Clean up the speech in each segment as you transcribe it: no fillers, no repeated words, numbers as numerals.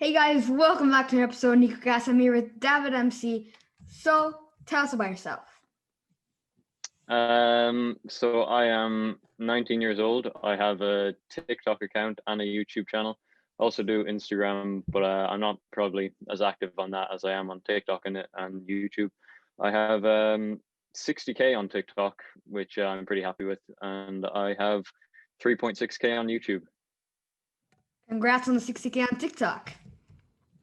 Hey guys, welcome back to an episode of Nicocast. I'm here with DAVIDMC. So, tell us about yourself. So I am 19 years old. I have a TikTok account and a YouTube channel. I also do Instagram, but I'm not probably as active on that as I am on TikTok and YouTube. I have 60K on TikTok, which I'm pretty happy with, and I have 3.6K on YouTube. Congrats on the 60K on TikTok.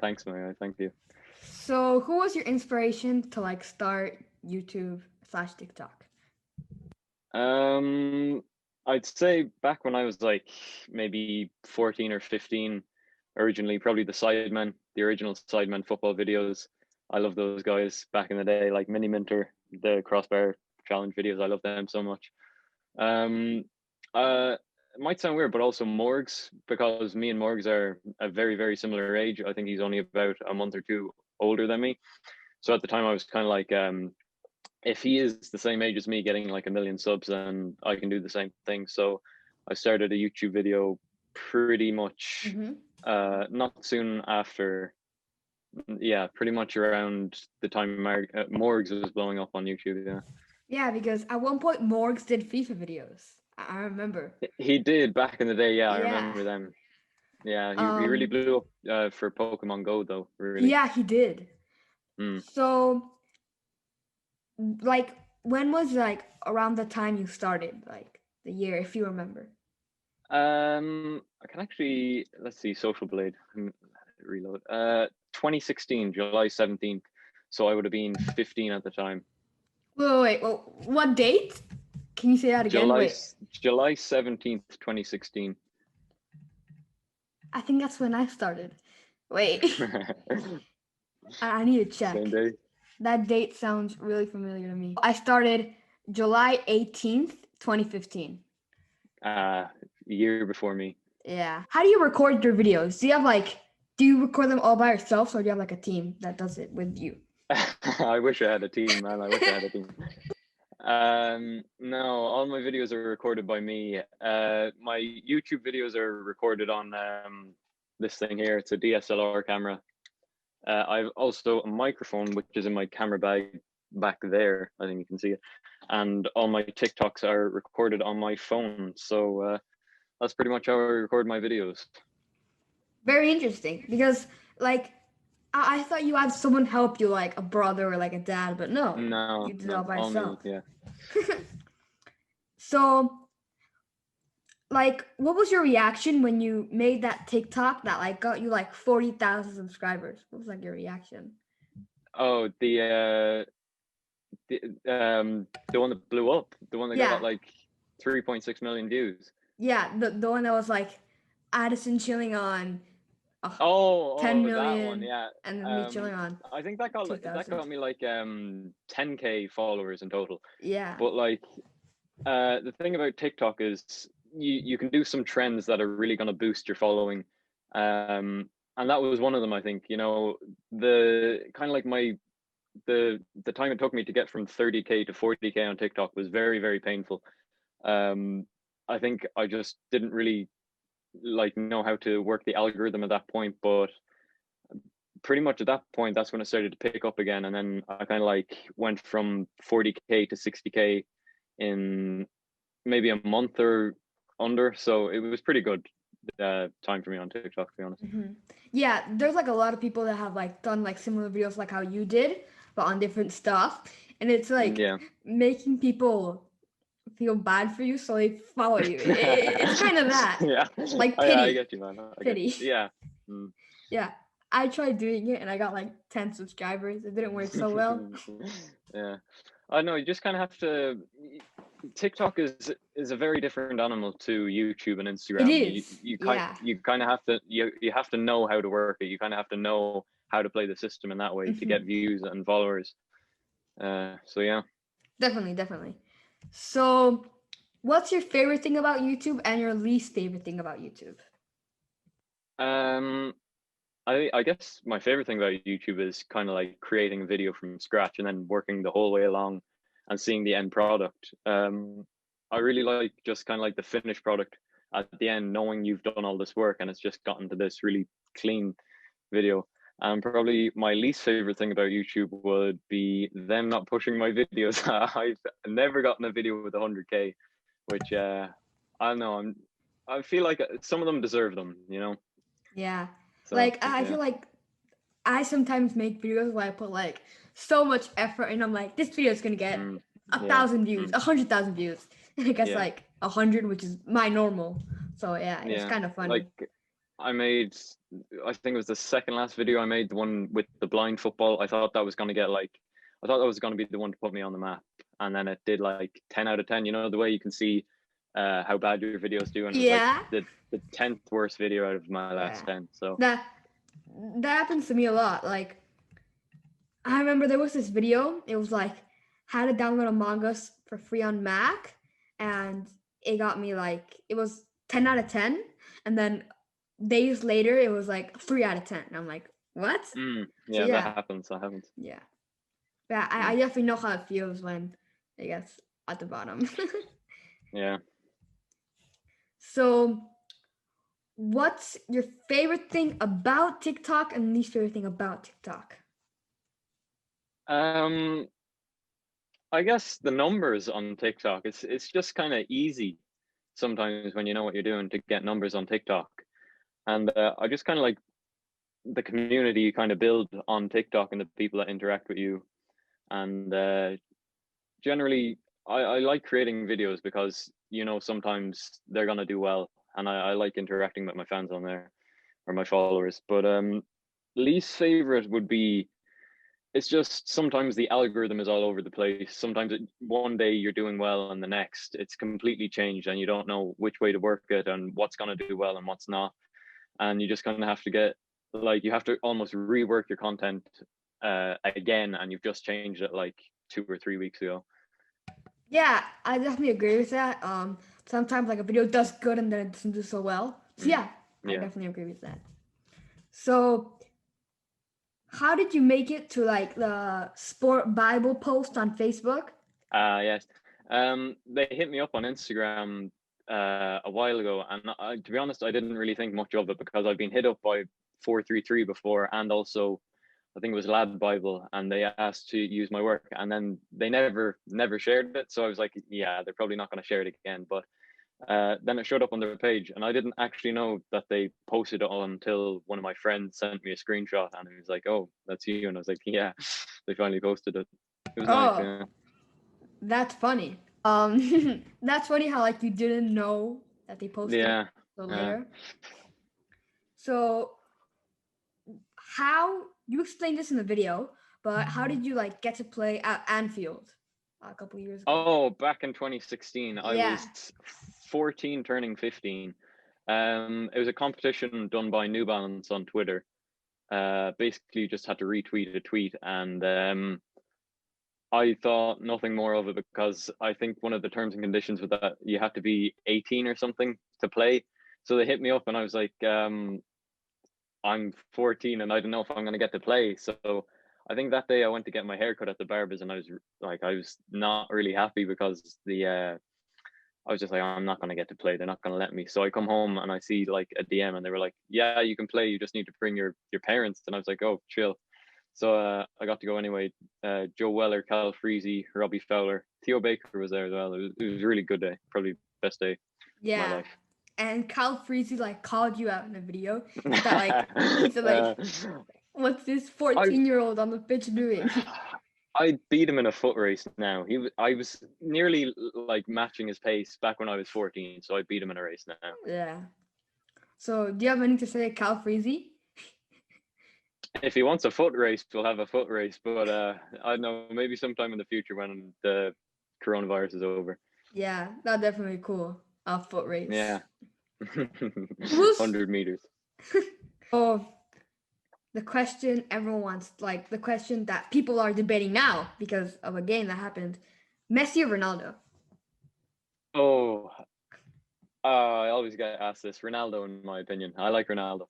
Thanks, Maya. Thank you. So, who was your inspiration to start YouTube/TikTok? I'd say back when I was maybe 14 or 15, originally probably the original Sidemen football videos. I love those guys back in the day, like Mini Minter, the crossbar challenge videos. I love them so much. It might sound weird, but also Morgs, because me and Morgs are a very, very similar age. I think he's only about a month or two older than me. So at the time I was kind of like, if he is the same age as me, getting like 1 million subs, then I can do the same thing. So I started a YouTube video pretty much not soon after. Yeah, pretty much around the time Morgs was blowing up on YouTube. Yeah. Yeah, because at one point Morgs did FIFA videos. I remember. He did back in the day. Yeah, I Yeah. remember them. Yeah, he really blew up for Pokemon Go though. Really. Yeah, he did. So, when was around the time you started, the year, if you remember? I can actually, let's see, Social Blade. Reload. 2016, July 17th. So I would have been 15 at the time. Wait. Well, what date? Can you say that again? July 17th, 2016. I think that's when I started. Wait. I need to check. Same day. That date sounds really familiar to me. I started July 18th, 2015. A year before me. Yeah. How do you record your videos? Do you record them all by yourself, or do you have a team that does it with you? I wish I had a team, man. I wish I had a team. No, all my videos are recorded by me. My YouTube videos are recorded on this thing here. It's a DSLR camera. I've also a microphone, which is in my camera bag back there. I think you can see it. And all my TikToks are recorded on my phone. So that's pretty much how I record my videos. Very interesting, because I thought you had someone help you, like a brother or a dad, but no, you did it all by yourself. Me, yeah. So, what was your reaction when you made that TikTok that got you 40,000 subscribers? What was your reaction? Oh, the one that blew up, the one that got 3.6 million views. Yeah, the one that was Addison chilling on 10 million, that one, yeah. And then me chilling on. I think that got me 10K followers in total. Yeah. But the thing about TikTok is you can do some trends that are really going to boost your following, and that was one of them. I think the kind of the time it took me to get from 30K to 40K on TikTok was very, very painful. I think I just didn't really know how to work the algorithm at that point, but pretty much at that point, that's when it started to pick up again. And then I kind of went from 40K to 60K in maybe a month or under. So it was pretty good time for me on TikTok, to be honest. Yeah, there's a lot of people that have done similar videos like how you did, but on different stuff. And it's making people feel bad for you, so they follow you. It's kind of that. Yeah. Pity. I get you, man. Pity. Yeah. Yeah. I tried doing it and I got 10 subscribers. It didn't work so well. Yeah. I know, you just kind of have to. TikTok is a very different animal to YouTube and Instagram. It is. You kind of have to you have to know how to work it. You kind of have to know how to play the system in that way to get views and followers. So yeah. Definitely. So, what's your favorite thing about YouTube and your least favorite thing about YouTube? I guess my favorite thing about YouTube is kind of creating a video from scratch and then working the whole way along and seeing the end product. I really like just kind of the finished product at the end, knowing you've done all this work and it's just gotten to this really clean video. And probably my least favorite thing about YouTube would be them not pushing my videos. I've never gotten a video with 100K, which I don't know. I feel like some of them deserve them, you know? Yeah. So, Like I feel like I sometimes make videos where I put like so much effort and I'm like, this video is gonna get 1,000 views, 100,000 views. And I guess like 100, which is my normal. So yeah, it's kind of funny. Like I think it was the second last video I made, the one with the blind football. I thought that was gonna get like, I thought that was gonna be the one to put me on the map, and then it did like 10 out of 10. You know, the way you can see how bad your videos do, and it was like the 10th worst video out of my last 10. So that happens to me a lot. Like I remember there was this video. It was like how to download Among Us for free on Mac, and it got me like, it was 10 out of 10, and then days later it was like 3 out of 10. And I'm like, what? Yeah, so, that happens. Yeah. I definitely know how it feels when it gets at the bottom. Yeah. So what's your favorite thing about TikTok and least favorite thing about TikTok? I guess the numbers on TikTok, it's just kind of easy sometimes when you know what you're doing to get numbers on TikTok. And I just kind of like the community you kind of build on TikTok and the people that interact with you. And generally, I like creating videos because, you know, sometimes they're going to do well. And I like interacting with my fans on there, or my followers. But least favorite would be, it's just sometimes the algorithm is all over the place. Sometimes one day you're doing well and the next it's completely changed and you don't know which way to work it and what's going to do well and what's not. And you just kind of have to get, like, you have to almost rework your content again, and you've just changed it like 2 or 3 weeks ago. Yeah, I definitely agree with that. Sometimes like a video does good and then it doesn't do so well. So I definitely agree with that. So how did you make it to like the sport Bible post on Facebook? Yes. They hit me up on Instagram a while ago, and to be honest, I didn't really think much of it because I've been hit up by 433 before, and also I think it was Lad Bible, and they asked to use my work, and then they never shared it. So I was like, yeah, they're probably not going to share it again. But then it showed up on their page, and I didn't actually know that they posted it until one of my friends sent me a screenshot, and he was like, "Oh, that's you," and I was like, "Yeah, they finally posted it." It was nice. Yeah. That's funny. That's funny how like you didn't know that they posted it till later. So how, you explained this in the video, but how did you like get to play at Anfield a couple years ago? Oh, back in 2016, I was 14 turning 15. It was a competition done by New Balance on Twitter. Basically you just had to retweet a tweet, and I thought nothing more of it because I think one of the terms and conditions with that, you have to be 18 or something to play. So they hit me up and I was like, I'm 14 and I don't know if I'm going to get to play. So I think that day I went to get my haircut at the barbers, and I was not really happy because I was just like, I'm not going to get to play. They're not going to let me. So I come home and I see like a DM, and they were like, yeah, you can play. You just need to bring your parents. And I was like, oh, chill. So I got to go anyway. Joe Weller, CALFREEZY, Robbie Fowler, Theo Baker was there as well. It was a really good day. Probably best day of my life. And CALFREEZY like called you out in a video. He said like, what's this 14-year-old on the pitch doing? I beat him in a foot race now. I was nearly like matching his pace back when I was 14, so I beat him in a race now. Yeah. So do you have anything to say, CALFREEZY? If he wants a foot race, we'll have a foot race. But I don't know, maybe sometime in the future when the coronavirus is over. Yeah, that's definitely cool. A foot race. Yeah. 100 meters. Oh, the question everyone wants, like the question that people are debating now because of a game that happened: Messi or Ronaldo? Oh, I always get asked this. Ronaldo, in my opinion. I like Ronaldo.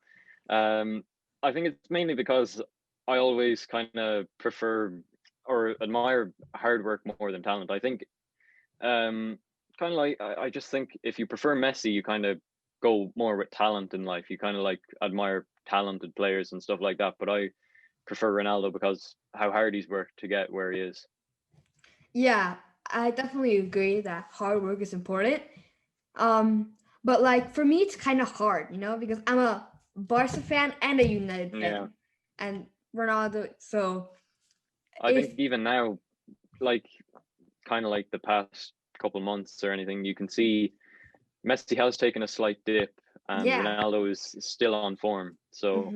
I think it's mainly because I always kind of prefer or admire hard work more than talent. I think kind of like, I just think if you prefer Messi, you kind of go more with talent in life. You kind of like admire talented players and stuff like that, but I prefer Ronaldo because how hard he's worked to get where he is. Yeah, I definitely agree that hard work is important. But like for me, it's kind of hard, because I'm a Barca fan and a United fan, and Ronaldo. So I think even now, like kind of like the past couple months or anything, you can see Messi has taken a slight dip, and Ronaldo is still on form. So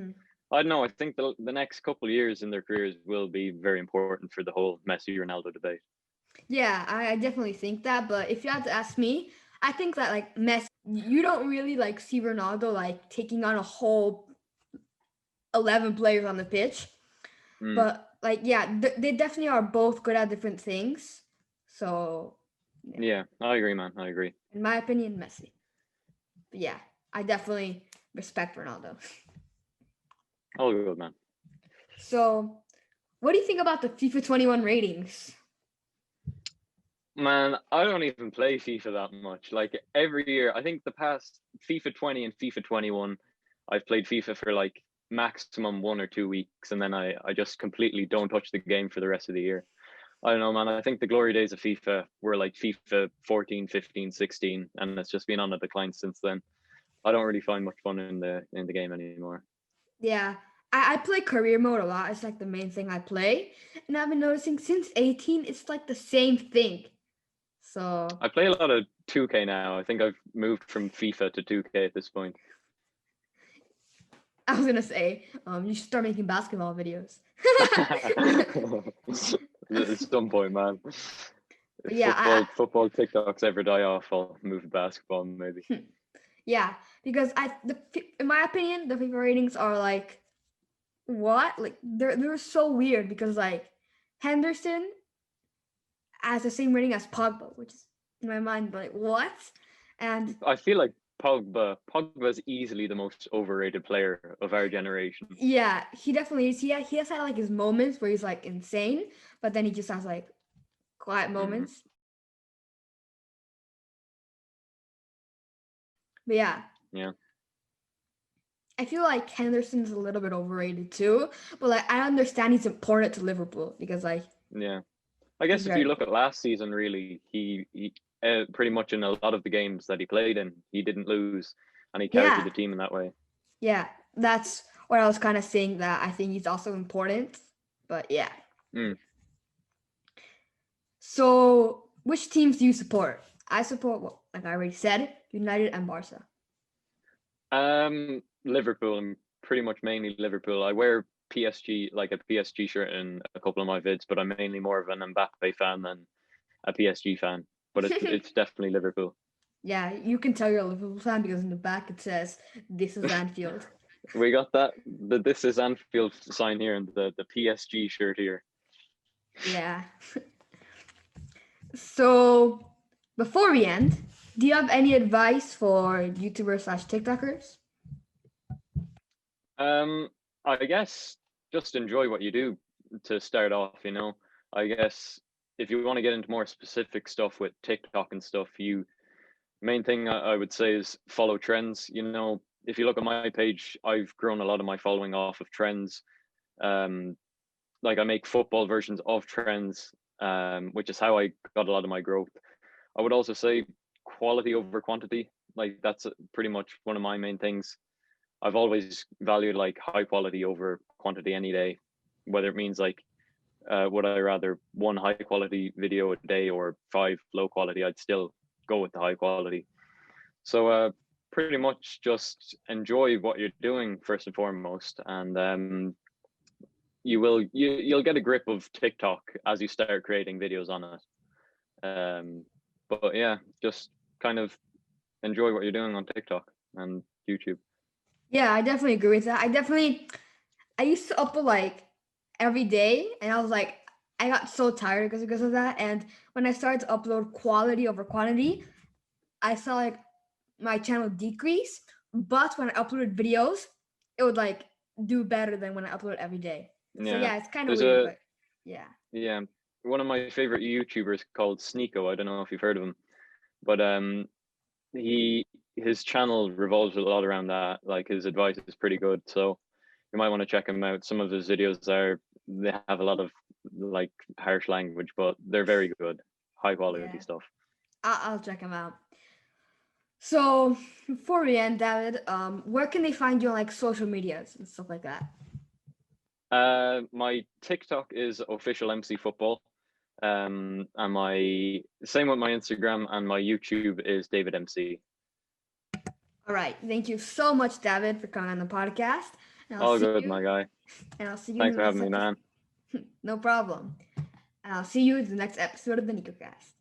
I don't know. I think the next couple of years in their careers will be very important for the whole Messi Ronaldo debate. Yeah, I definitely think that. But if you had to ask me, I think that like Messi, you don't really like see Ronaldo like taking on a whole 11 players on the pitch. But like, yeah, they definitely are both good at different things. So yeah, I agree, man. I agree. In my opinion, Messi. But yeah, I definitely respect Ronaldo. All good, man. So, what do you think about the FIFA 21 ratings? Man, I don't even play FIFA that much. Like every year, I think the past FIFA 20 and FIFA 21, I've played FIFA for like maximum 1 or 2 weeks, and then I just completely don't touch the game for the rest of the year. I don't know, man. I think the glory days of FIFA were like FIFA 14, 15, 16, and it's just been on a decline since then. I don't really find much fun in the game anymore. Yeah, I play career mode a lot. It's like the main thing I play, and I've been noticing since 18, it's like the same thing. So I play a lot of 2K now. I think I've moved from FIFA to 2K at this point. I was gonna say, you should start making basketball videos. At some point, man. But yeah, football TikToks ever die off, I'll move to basketball maybe. Yeah, because in my opinion, the FIFA ratings are like, what? Like they're so weird because like Henderson has the same rating as Pogba, which is in my mind like what? And I feel like Pogba is easily the most overrated player of our generation. Yeah, he definitely is. He has had like his moments where he's like insane, but then he just has like quiet moments. But yeah, I feel like Henderson's a little bit overrated too. But like I understand he's important to Liverpool because like I guess if you look at last season, really, he pretty much in a lot of the games that he played in, he didn't lose, and he carried the team in that way. Yeah, that's what I was kind of saying, that I think he's also important. But yeah. So, which teams do you support? I support, well, like I already said, United and Barca. Liverpool, and pretty much mainly Liverpool. I wear PSG, like a PSG shirt in a couple of my vids, but I'm mainly more of an Mbappe fan than a PSG fan. But it's definitely Liverpool. Yeah, you can tell you're a Liverpool fan because in the back it says, "This is Anfield." We got that. The "This is Anfield" sign here and the PSG shirt here. Yeah. So, before we end, do you have any advice for YouTubers/TikTokers? I guess just enjoy what you do to start off, I guess if you want to get into more specific stuff with TikTok and stuff, main thing I would say is follow trends. If you look at my page, I've grown a lot of my following off of trends. Like I make football versions of trends, which is how I got a lot of my growth. I would also say quality over quantity. Like that's pretty much one of my main things. I've always valued like high quality over quantity any day, whether it means like would I rather one high quality video a day or 5 low quality, I'd still go with the high quality. So pretty much just enjoy what you're doing first and foremost, and you'll get a grip of TikTok as you start creating videos on it. But yeah, just kind of enjoy what you're doing on TikTok and YouTube. Yeah, I definitely agree with that. I used to upload like every day, and I was like, I got so tired because of that. And when I started to upload quality over quantity, I saw like my channel decrease. But when I uploaded videos, it would like do better than when I upload every day. So yeah, it's kind of weird, but yeah. Yeah, one of my favorite YouTubers called Sneeko. I don't know if you've heard of him, but his channel revolves a lot around that. Like his advice is pretty good. So you might want to check him out. Some of his videos they have a lot of like harsh language, but they're very good, high quality stuff. I'll check him out. So before we end, David, where can they find you on like social medias and stuff like that? My TikTok is official MC Football. And my same with my Instagram, and my YouTube is DAVIDMC. All right. Thank you so much, David, for coming on the podcast. All good, my guy. And I'll see you. Thanks for having me, man. No problem. And I'll see you in the next episode of the Nicocast.